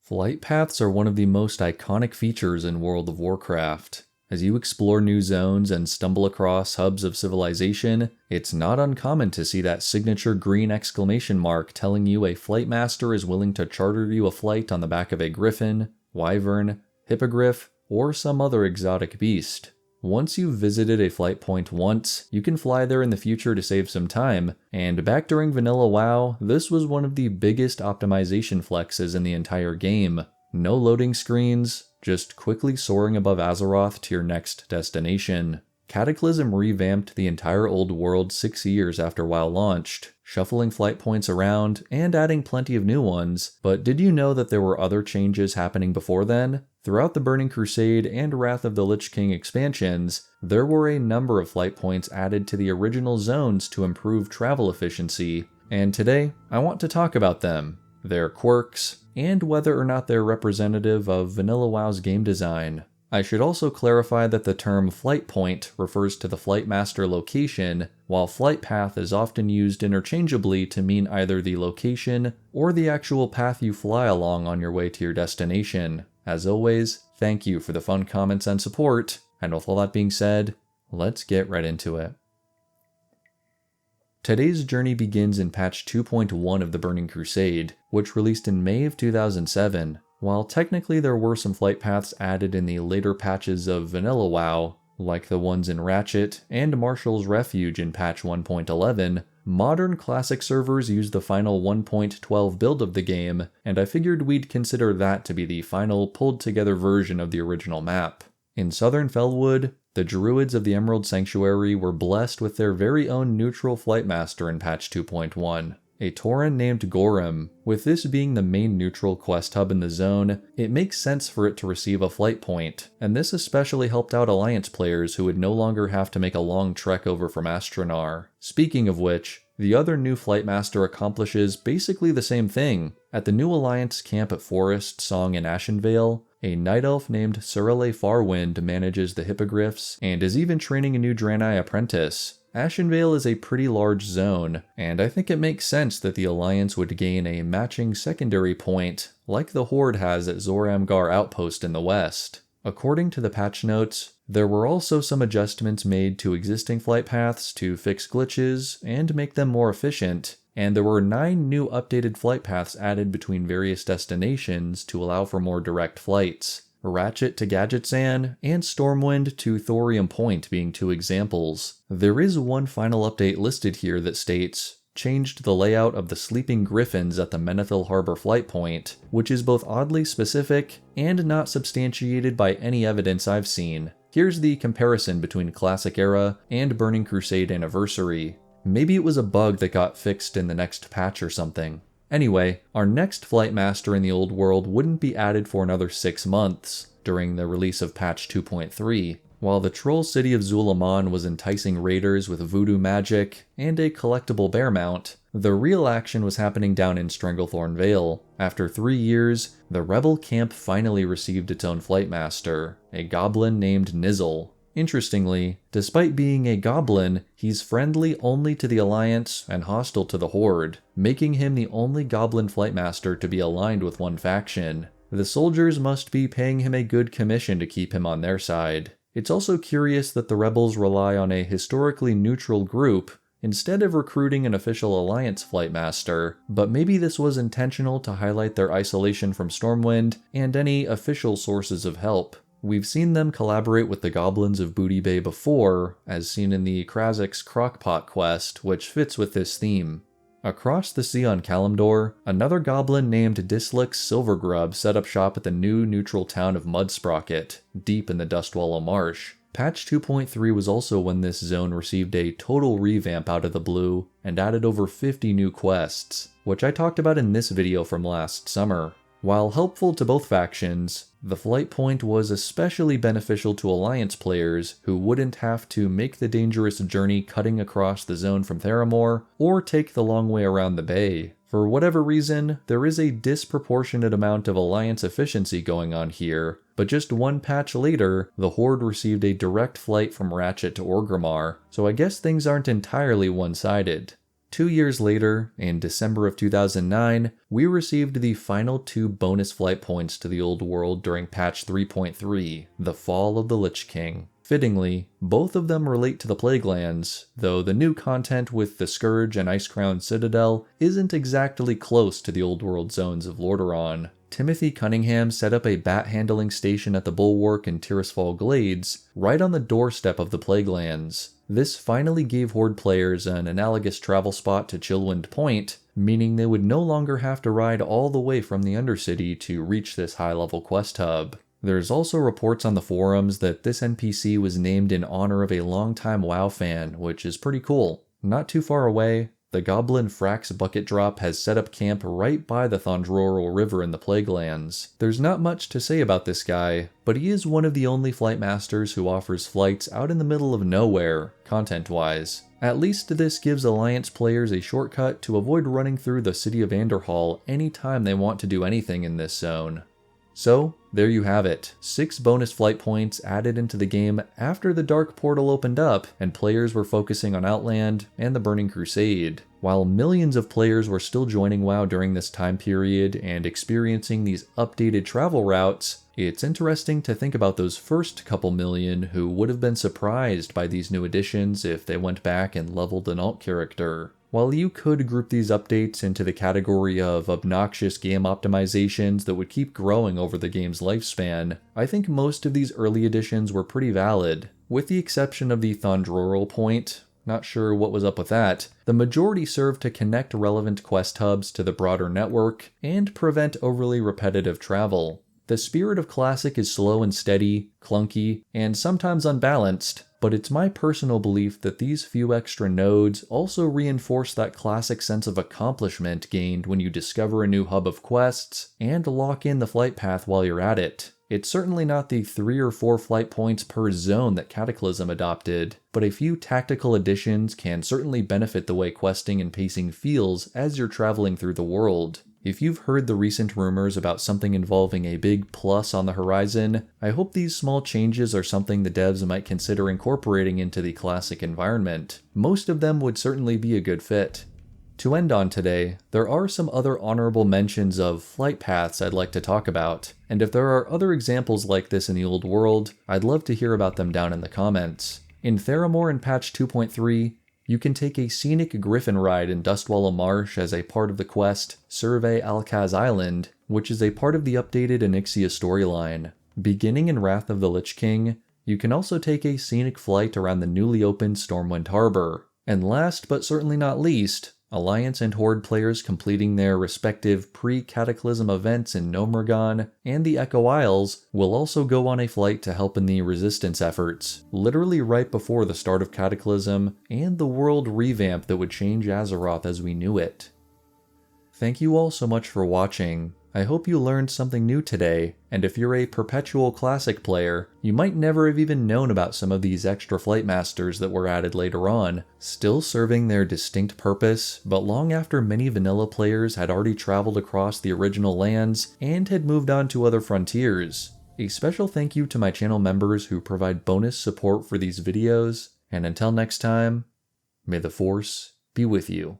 Flight paths are one of the most iconic features in World of Warcraft. As you explore new zones and stumble across hubs of civilization, it's not uncommon to see that signature green exclamation mark telling you a flight master is willing to charter you a flight on the back of a griffin, wyvern, hippogriff, or some other exotic beast. Once you've visited a flight point once, you can fly there in the future to save some time, and back during vanilla WoW, this was one of the biggest optimization flexes in the entire game. No loading screens, just quickly soaring above Azeroth to your next destination. Cataclysm revamped the entire old world 6 years after WoW launched, shuffling flight points around and adding plenty of new ones, but did you know that there were other changes happening before then? Throughout the Burning Crusade and Wrath of the Lich King expansions, there were a number of flight points added to the original zones to improve travel efficiency, and today I want to talk about them, their quirks, and whether or not they're representative of vanilla WoW's game design. I should also clarify that the term flight point refers to the flight master location, while flight path is often used interchangeably to mean either the location or the actual path you fly along on your way to your destination. As always, thank you for the fun comments and support, and with all that being said, let's get right into it. Today's journey begins in patch 2.1 of the Burning Crusade, which released in May of 2007. While technically there were some flight paths added in the later patches of vanilla WoW, like the ones in Ratchet and Marshall's Refuge in patch 1.11, modern classic servers use the final 1.12 build of the game, and I figured we'd consider that to be the final pulled together version of the original map. In Southern Felwood, the Druids of the Emerald Sanctuary were blessed with their very own neutral flight master in patch 2.1. A Tauren named Gorham. With this being the main neutral quest hub in the zone, it makes sense for it to receive a flight point, and this especially helped out Alliance players who would no longer have to make a long trek over from Astronar. Speaking of which, the other new flight master accomplishes basically the same thing. At the new Alliance camp at Forest, Song, and Ashenvale, a night elf named Surele Farwind manages the hippogriffs and is even training a new Draenei apprentice. Ashenvale is a pretty large zone, and I think it makes sense that the Alliance would gain a matching secondary point, like the Horde has at Zoramgar Outpost in the west. According to the patch notes, there were also some adjustments made to existing flight paths to fix glitches and make them more efficient, and there were 9 new updated flight paths added between various destinations to allow for more direct flights. Ratchet to Gadgetzan, and Stormwind to Thorium Point being 2 examples. There is one final update listed here that states, changed the layout of the sleeping griffins at the Menethil Harbor flight point, which is both oddly specific and not substantiated by any evidence I've seen. Here's the comparison between Classic Era and Burning Crusade Anniversary. Maybe it was a bug that got fixed in the next patch or something. Anyway, our next flight master in the old world wouldn't be added for another 6 months, during the release of patch 2.3. While the troll city of Zul'Aman was enticing raiders with voodoo magic and a collectible bear mount, the real action was happening down in Stranglethorn Vale. After 3 years, the rebel camp finally received its own flight master, a goblin named Nizzle. Interestingly, despite being a goblin, he's friendly only to the Alliance and hostile to the Horde, making him the only goblin flight master to be aligned with one faction. The soldiers must be paying him a good commission to keep him on their side. It's also curious that the rebels rely on a historically neutral group instead of recruiting an official Alliance flight master, but maybe this was intentional to highlight their isolation from Stormwind and any official sources of help. We've seen them collaborate with the goblins of Booty Bay before, as seen in the Krazik's Crockpot quest, which fits with this theme. Across the sea on Kalimdor, another goblin named Dislix Silvergrub set up shop at the new neutral town of Mudsprocket, deep in the Dustwallow Marsh. Patch 2.3 was also when this zone received a total revamp out of the blue and added over 50 new quests, which I talked about in this video from last summer. While helpful to both factions, the flight point was especially beneficial to Alliance players who wouldn't have to make the dangerous journey cutting across the zone from Theramore or take the long way around the bay. For whatever reason, there is a disproportionate amount of Alliance efficiency going on here, but just 1 patch later, the Horde received a direct flight from Ratchet to Orgrimmar, so I guess things aren't entirely one-sided. 2 years later, in December of 2009, we received the final 2 bonus flight points to the Old World during patch 3.3, The Fall of the Lich King. Fittingly, both of them relate to the Plaguelands, though the new content with the Scourge and Icecrown Citadel isn't exactly close to the Old World zones of Lordaeron. Timothy Cunningham set up a bat handling station at the Bulwark in Tirisfal Glades, right on the doorstep of the Plaguelands. This finally gave Horde players an analogous travel spot to Chillwind Point, meaning they would no longer have to ride all the way from the Undercity to reach this high-level quest hub. There's also reports on the forums that this NPC was named in honor of a longtime WoW fan, which is pretty cool. Not too far away, the Goblin Frax Bucket Drop has set up camp right by the Thondroral River in the Plaguelands. There's not much to say about this guy, but he is one of the only flight masters who offers flights out in the middle of nowhere, content-wise. At least this gives Alliance players a shortcut to avoid running through the city of Anderhall anytime they want to do anything in this zone. So, there you have it. 6 bonus flight points added into the game after the Dark Portal opened up and players were focusing on Outland and the Burning Crusade. While millions of players were still joining WoW during this time period and experiencing these updated travel routes, it's interesting to think about those first couple million who would have been surprised by these new additions if they went back and leveled an alt character. While you could group these updates into the category of obnoxious game optimizations that would keep growing over the game's lifespan, I think most of these early additions were pretty valid. With the exception of the Thondroral point, not sure what was up with that, the majority served to connect relevant quest hubs to the broader network and prevent overly repetitive travel. The spirit of Classic is slow and steady, clunky, and sometimes unbalanced, but it's my personal belief that these few extra nodes also reinforce that classic sense of accomplishment gained when you discover a new hub of quests and lock in the flight path while you're at it. It's certainly not the 3 or 4 flight points per zone that Cataclysm adopted, but a few tactical additions can certainly benefit the way questing and pacing feels as you're traveling through the world. If you've heard the recent rumors about something involving a big plus on the horizon, I hope these small changes are something the devs might consider incorporating into the Classic environment. Most of them would certainly be a good fit. To end on today, there are some other honorable mentions of flight paths I'd like to talk about, and if there are other examples like this in the Old World, I'd love to hear about them down in the comments. In Theramore in patch 2.3, you can take a scenic griffin ride in Dustwallow Marsh as a part of the quest Survey Alkaz Island, which is a part of the updated Onyxia storyline. Beginning in Wrath of the Lich King, you can also take a scenic flight around the newly opened Stormwind Harbor. And last but certainly not least, Alliance and Horde players completing their respective pre-Cataclysm events in Gnomeregan and the Echo Isles will also go on a flight to help in the resistance efforts, literally right before the start of Cataclysm and the world revamp that would change Azeroth as we knew it. Thank you all so much for watching. I hope you learned something new today, and if you're a perpetual Classic player, you might never have even known about some of these extra flight masters that were added later on, still serving their distinct purpose, but long after many vanilla players had already traveled across the original lands and had moved on to other frontiers. A special thank you to my channel members who provide bonus support for these videos, and until next time, may the Force be with you.